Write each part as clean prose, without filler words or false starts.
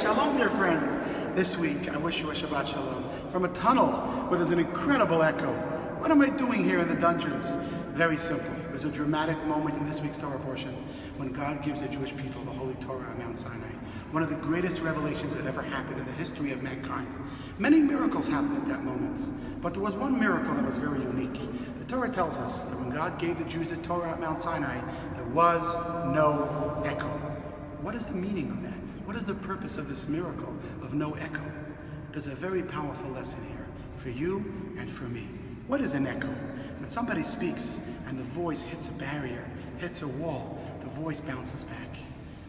Shalom, dear friends. This week, I wish you a Shabbat Shalom from a tunnel where there's an incredible echo. What am I doing here in the dungeons? Very simple. There's a dramatic moment in this week's Torah portion when God gives the Jewish people the Holy Torah on Mount Sinai. One of the greatest revelations that ever happened in the history of mankind. Many miracles happened at that moment, but there was one miracle that was very unique. The Torah tells us that when God gave the Jews the Torah at Mount Sinai, there was no echo. What is the meaning of that? What is the purpose of this miracle of no echo? There's a very powerful lesson here for you and for me. What is an echo? When somebody speaks and the voice hits a barrier, hits a wall, the voice bounces back.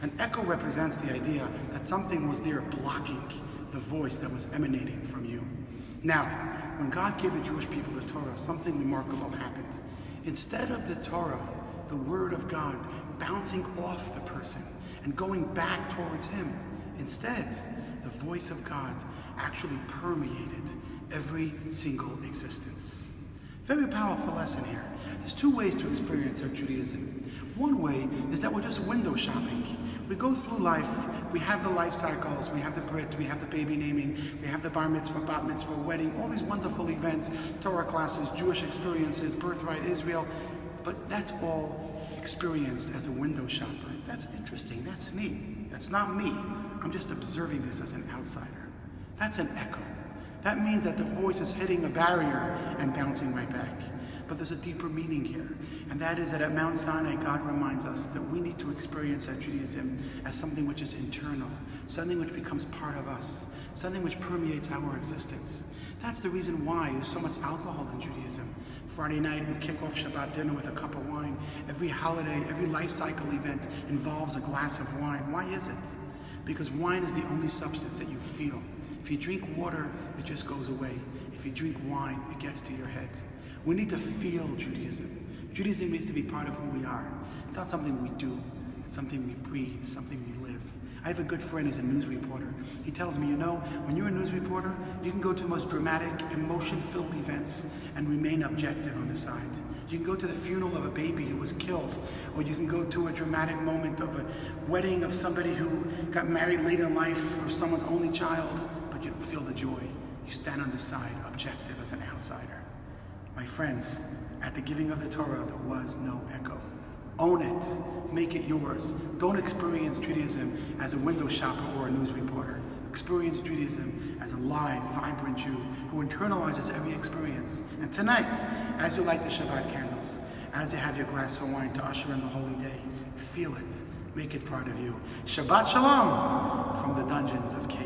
An echo represents the idea that something was there blocking the voice that was emanating from you. Now, when God gave the Jewish people the Torah, something remarkable happened. Instead of the Torah, the Word of God, bouncing off the person and going back towards Him, instead, the voice of God actually permeated every single existence. Very powerful lesson here. There's two ways to experience our Judaism. One way is that we're just window shopping. We go through life, we have the life cycles, we have the Brit, we have the baby naming, we have the bar mitzvah, bat mitzvah, wedding, all these wonderful events, Torah classes, Jewish experiences, birthright, Israel, but that's all experienced as a window shopper. That's interesting, that's neat. That's not me. I'm just observing this as an outsider. That's an echo. That means that the voice is hitting a barrier and bouncing right back. But there's a deeper meaning here, and that is that at Mount Sinai, God reminds us that we need to experience our Judaism as something which is internal, something which becomes part of us, something which permeates our existence. That's the reason why there's so much alcohol in Judaism. Friday night, we kick off Shabbat dinner with a cup of wine. Every holiday, every life cycle event involves a glass of wine. Why is it? Because wine is the only substance that you feel. If you drink water, it just goes away. If you drink wine, it gets to your head. We need to feel Judaism. Judaism needs to be part of who we are. It's not something we do. It's something we breathe, something we live. I have a good friend who's a news reporter. He tells me, you know, when you're a news reporter, you can go to the most dramatic, emotion-filled events and remain objective on the side. You can go to the funeral of a baby who was killed, or you can go to a dramatic moment of a wedding of somebody who got married late in life or someone's only child, but you don't feel the joy. You stand on the side, objective as an outsider. My friends, at the giving of the Torah, there was no echo. Own it. Make it yours. Don't experience Judaism as a window shopper or a news reporter. Experience Judaism as a live, vibrant Jew who internalizes every experience. And tonight, as you light the Shabbat candles, as you have your glass of wine to usher in the holy day, feel it. Make it part of you. Shabbat Shalom from the dungeons of K.